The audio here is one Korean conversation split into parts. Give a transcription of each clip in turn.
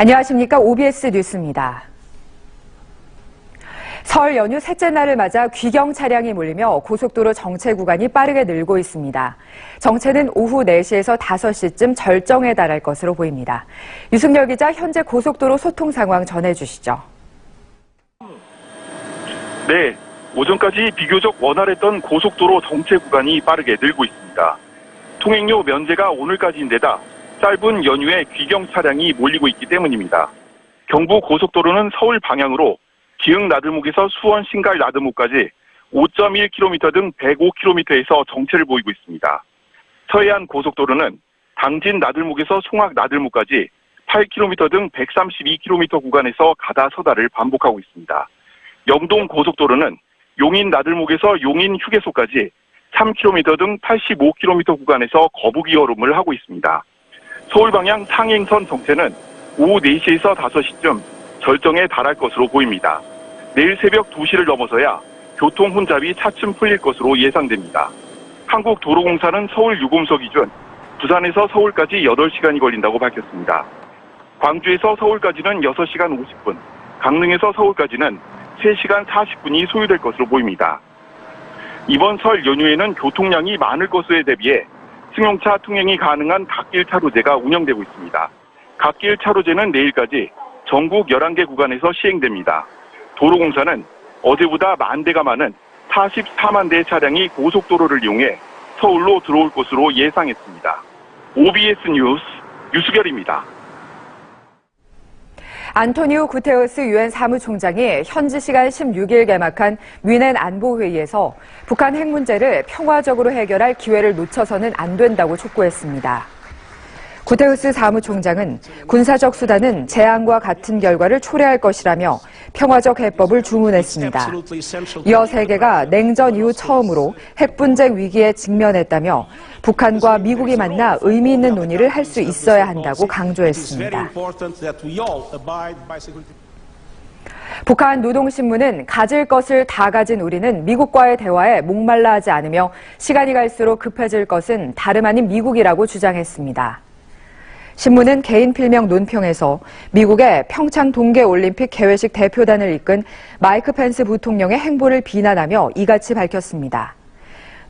안녕하십니까. OBS 뉴스입니다. 설 연휴 셋째 날을 맞아 귀경 차량이 몰리며 고속도로 정체 구간이 빠르게 늘고 있습니다. 정체는 오후 4시에서 5시쯤 절정에 달할 것으로 보입니다. 유승열 기자, 현재 고속도로 소통 상황 전해주시죠. 네, 오전까지 비교적 원활했던 고속도로 정체 구간이 빠르게 늘고 있습니다. 통행료 면제가 오늘까지인데다 짧은 연휴에 귀경 차량이 몰리고 있기 때문입니다. 경부 고속도로는 서울 방향으로 기흥 나들목에서 수원 신갈 나들목까지 5.1km 등 105km에서 정체를 보이고 있습니다. 서해안 고속도로는 당진 나들목에서 송악 나들목까지 8km 등 132km 구간에서 가다 서다를 반복하고 있습니다. 영동 고속도로는 용인 나들목에서 용인 휴게소까지 3km 등 85km 구간에서 거북이 얼음을 하고 있습니다. 서울 방향 상행선 정체는 오후 4시에서 5시쯤 절정에 달할 것으로 보입니다. 내일 새벽 2시를 넘어서야 교통 혼잡이 차츰 풀릴 것으로 예상됩니다. 한국도로공사는 서울 유곰서 기준 부산에서 서울까지 8시간이 걸린다고 밝혔습니다. 광주에서 서울까지는 6시간 50분, 강릉에서 서울까지는 3시간 40분이 소요될 것으로 보입니다. 이번 설 연휴에는 교통량이 많을 것에 대비해 승용차 통행이 가능한 갓길 차로제가 운영되고 있습니다. 갓길 차로제는 내일까지 전국 11개 구간에서 시행됩니다. 도로공사는 어제보다 만 대가 많은 44만 대의 차량이 고속도로를 이용해 서울로 들어올 것으로 예상했습니다. OBS 뉴스 유수결입니다. 안토니오 구테우스 유엔 사무총장이 현지 시간 16일 개막한 뮌헨 안보회의에서 북한 핵 문제를 평화적으로 해결할 기회를 놓쳐서는 안 된다고 촉구했습니다. 구테우스 사무총장은 군사적 수단은 재앙과 같은 결과를 초래할 것이라며 평화적 해법을 주문했습니다. 이어 세계가 냉전 이후 처음으로 핵분쟁 위기에 직면했다며 북한과 미국이 만나 의미 있는 논의를 할 수 있어야 한다고 강조했습니다. 북한 노동신문은 가질 것을 다 가진 우리는 미국과의 대화에 목말라 하지 않으며 시간이 갈수록 급해질 것은 다름 아닌 미국이라고 주장했습니다. 신문은 개인 필명 논평에서 미국의 평창 동계올림픽 개회식 대표단을 이끈 마이크 펜스 부통령의 행보를 비난하며 이같이 밝혔습니다.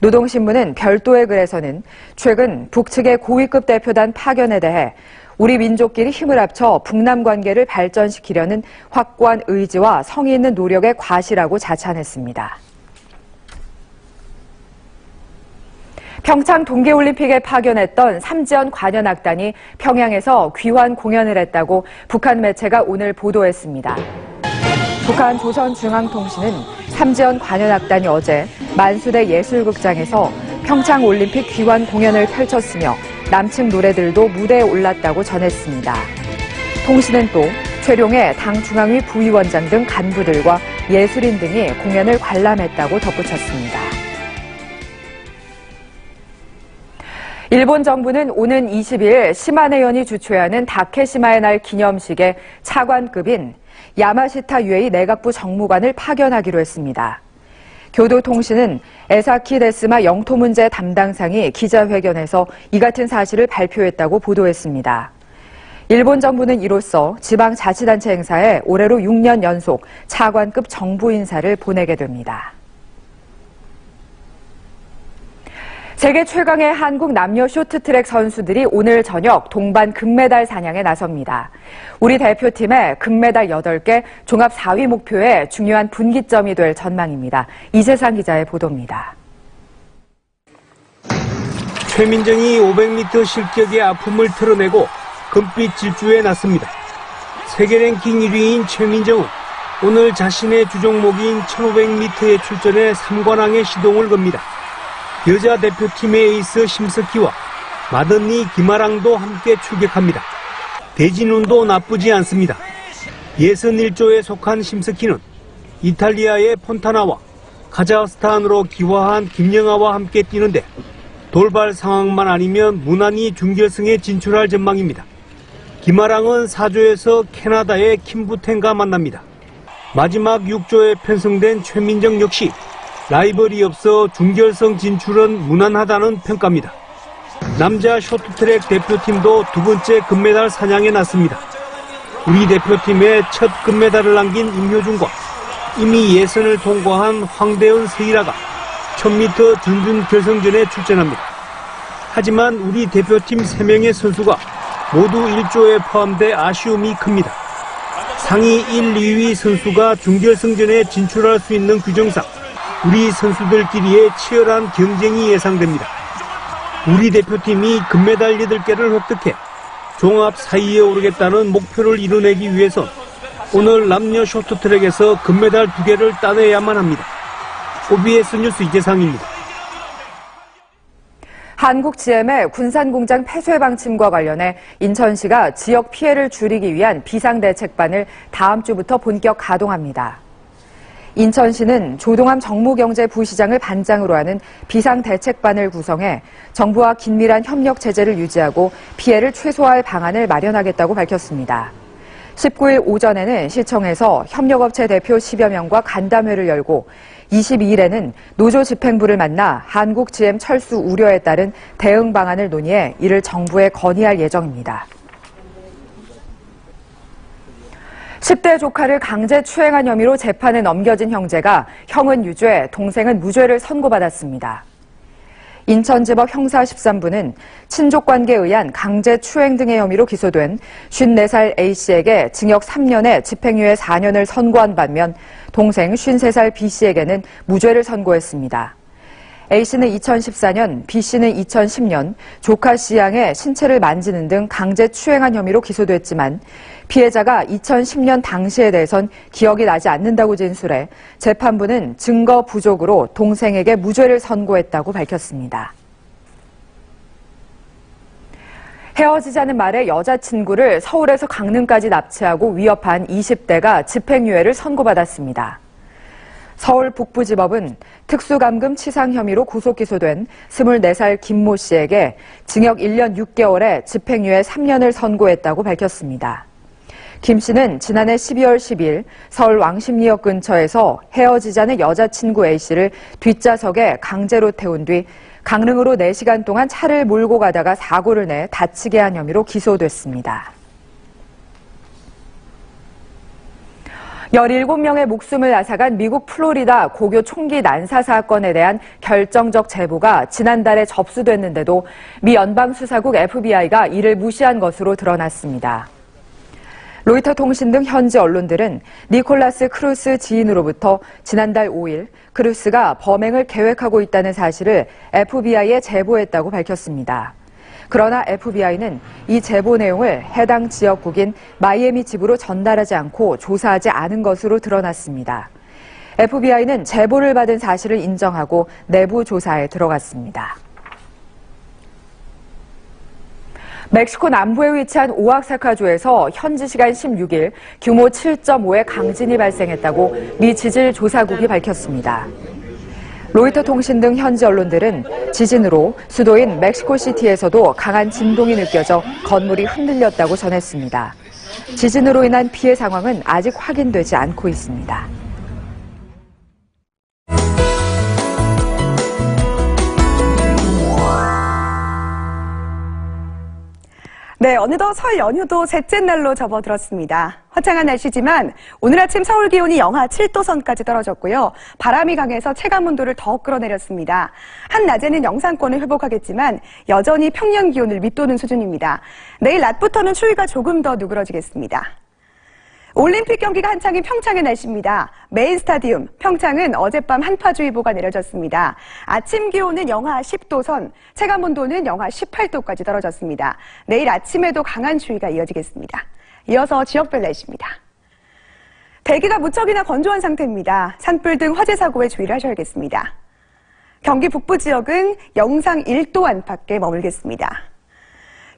노동신문은 별도의 글에서는 최근 북측의 고위급 대표단 파견에 대해 우리 민족끼리 힘을 합쳐 북남 관계를 발전시키려는 확고한 의지와 성의 있는 노력의 과시라고 자찬했습니다. 평창 동계올림픽에 파견했던 삼지연 관현악단이 평양에서 귀환 공연을 했다고 북한 매체가 오늘 보도했습니다. 북한 조선중앙통신은 삼지연 관현악단이 어제 만수대 예술극장에서 평창올림픽 귀환 공연을 펼쳤으며 남측 노래들도 무대에 올랐다고 전했습니다. 통신은 또 최룡해 당 중앙위 부위원장 등 간부들과 예술인 등이 공연을 관람했다고 덧붙였습니다. 일본 정부는 오는 22일 시마네현이 주최하는 다케시마의 날 기념식에 차관급인 야마시타 유에이 내각부 정무관을 파견하기로 했습니다. 교도통신은 에사키 데스마 영토 문제 담당상이 기자회견에서 이 같은 사실을 발표했다고 보도했습니다. 일본 정부는 이로써 지방자치단체 행사에 올해로 6년 연속 차관급 정부 인사를 보내게 됩니다. 세계 최강의 한국 남녀 쇼트트랙 선수들이 오늘 저녁 동반 금메달 사냥에 나섭니다. 우리 대표팀의 금메달 8개, 종합 4위 목표에 중요한 분기점이 될 전망입니다. 이세상 기자의 보도입니다. 최민정이 500m 실격의 아픔을 털어내고 금빛 질주에 났습니다. 세계 랭킹 1위인 최민정은 오늘 자신의 주종목인 1500m에 출전해 3관왕의 시동을 겁니다. 여자 대표팀의 에이스 심석희와 맏언니 김아랑도 함께 출격합니다. 대진운도 나쁘지 않습니다. 예선 1조에 속한 심석희는 이탈리아의 폰타나와 카자흐스탄으로 기화한 김영아와 함께 뛰는데 돌발 상황만 아니면 무난히 준결승에 진출할 전망입니다. 김아랑은 4조에서 캐나다의 킴부텐과 만납니다. 마지막 6조에 편성된 최민정 역시 라이벌이 없어 준결승 진출은 무난하다는 평가입니다. 남자 쇼트트랙 대표팀도 두 번째 금메달 사냥에 났습니다. 우리 대표팀의 첫 금메달을 남긴 임효준과 이미 예선을 통과한 황대현 세이라가 1000m 준준 결승전에 출전합니다. 하지만 우리 대표팀 3명의 선수가 모두 1조에 포함돼 아쉬움이 큽니다. 상위 1, 2위 선수가 준결승전에 진출할 수 있는 규정상 우리 선수들끼리의 치열한 경쟁이 예상됩니다. 우리 대표팀이 금메달 8개를 획득해 종합 4위에 오르겠다는 목표를 이뤄내기 위해선 오늘 남녀 쇼트트랙에서 금메달 2개를 따내야만 합니다. OBS 뉴스 이재상입니다. 한국 GM의 군산공장 폐쇄 방침과 관련해 인천시가 지역 피해를 줄이기 위한 비상대책반을 다음 주부터 본격 가동합니다. 인천시는 조동암 정무경제부시장을 반장으로 하는 비상대책반을 구성해 정부와 긴밀한 협력 체제를 유지하고 피해를 최소화할 방안을 마련하겠다고 밝혔습니다. 19일 오전에는 시청에서 협력업체 대표 10여 명과 간담회를 열고 22일에는 노조 집행부를 만나 한국 GM 철수 우려에 따른 대응 방안을 논의해 이를 정부에 건의할 예정입니다. 10대 조카를 강제 추행한 혐의로 재판에 넘겨진 형제가 형은 유죄, 동생은 무죄를 선고받았습니다. 인천지법 형사 13부는 친족관계에 의한 강제 추행 등의 혐의로 기소된 54살 A씨에게 징역 3년에 집행유예 4년을 선고한 반면 동생 53살 B씨에게는 무죄를 선고했습니다. A씨는 2014년, B씨는 2010년 조카 씨 양의 신체를 만지는 등 강제 추행한 혐의로 기소됐지만 피해자가 2010년 당시에 대해선 기억이 나지 않는다고 진술해 재판부는 증거 부족으로 동생에게 무죄를 선고했다고 밝혔습니다. 헤어지자는 말에 여자친구를 서울에서 강릉까지 납치하고 위협한 20대가 집행유예를 선고받았습니다. 서울 북부지법은 특수감금 치상 혐의로 구속 기소된 24살 김모 씨에게 징역 1년 6개월에 집행유예 3년을 선고했다고 밝혔습니다. 김 씨는 지난해 12월 10일 서울 왕십리역 근처에서 헤어지자는 여자친구 A 씨를 뒷좌석에 강제로 태운 뒤 강릉으로 4시간 동안 차를 몰고 가다가 사고를 내 다치게 한 혐의로 기소됐습니다. 17명의 목숨을 앗아간 미국 플로리다 고교 총기 난사 사건에 대한 결정적 제보가 지난달에 접수됐는데도 미 연방수사국 FBI가 이를 무시한 것으로 드러났습니다. 로이터 통신 등 현지 언론들은 니콜라스 크루스 지인으로부터 지난달 5일 크루스가 범행을 계획하고 있다는 사실을 FBI에 제보했다고 밝혔습니다. 그러나 FBI는 이 제보 내용을 해당 지역국인 마이애미 집으로 전달하지 않고 조사하지 않은 것으로 드러났습니다. FBI는 제보를 받은 사실을 인정하고 내부 조사에 들어갔습니다. 멕시코 남부에 위치한 오아사카주에서 현지 시간 16일 규모 7.5의 강진이 발생했다고 미 지질조사국이 밝혔습니다. 로이터 통신 등 현지 언론들은 지진으로 수도인 멕시코시티에서도 강한 진동이 느껴져 건물이 흔들렸다고 전했습니다. 지진으로 인한 피해 상황은 아직 확인되지 않고 있습니다. 네, 어느덧 설 연휴도 셋째 날로 접어들었습니다. 화창한 날씨지만 오늘 아침 서울 기온이 영하 7도선까지 떨어졌고요. 바람이 강해서 체감온도를 더 끌어내렸습니다. 한낮에는 영상권을 회복하겠지만 여전히 평년 기온을 밑도는 수준입니다. 내일 낮부터는 추위가 조금 더 누그러지겠습니다. 올림픽 경기가 한창인 평창의 날씨입니다. 메인 스타디움 평창은 어젯밤 한파주의보가 내려졌습니다. 아침 기온은 영하 10도선, 체감온도는 영하 18도까지 떨어졌습니다. 내일 아침에도 강한 추위가 이어지겠습니다. 이어서 지역별 날씨입니다. 대기가 무척이나 건조한 상태입니다. 산불 등 화재 사고에 주의를 하셔야겠습니다. 경기 북부 지역은 영상 1도 안팎에 머물겠습니다.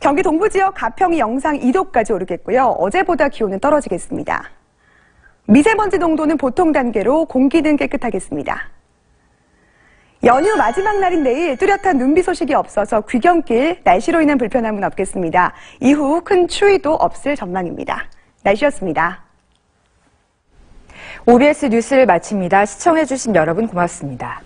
경기 동부 지역 가평이 영상 2도까지 오르겠고요. 어제보다 기온은 떨어지겠습니다. 미세먼지 농도는 보통 단계로 공기는 깨끗하겠습니다. 연휴 마지막 날인 내일 뚜렷한 눈비 소식이 없어서 귀경길 날씨로 인한 불편함은 없겠습니다. 이후 큰 추위도 없을 전망입니다. 날씨였습니다. OBS 뉴스를 마칩니다. 시청해주신 여러분 고맙습니다.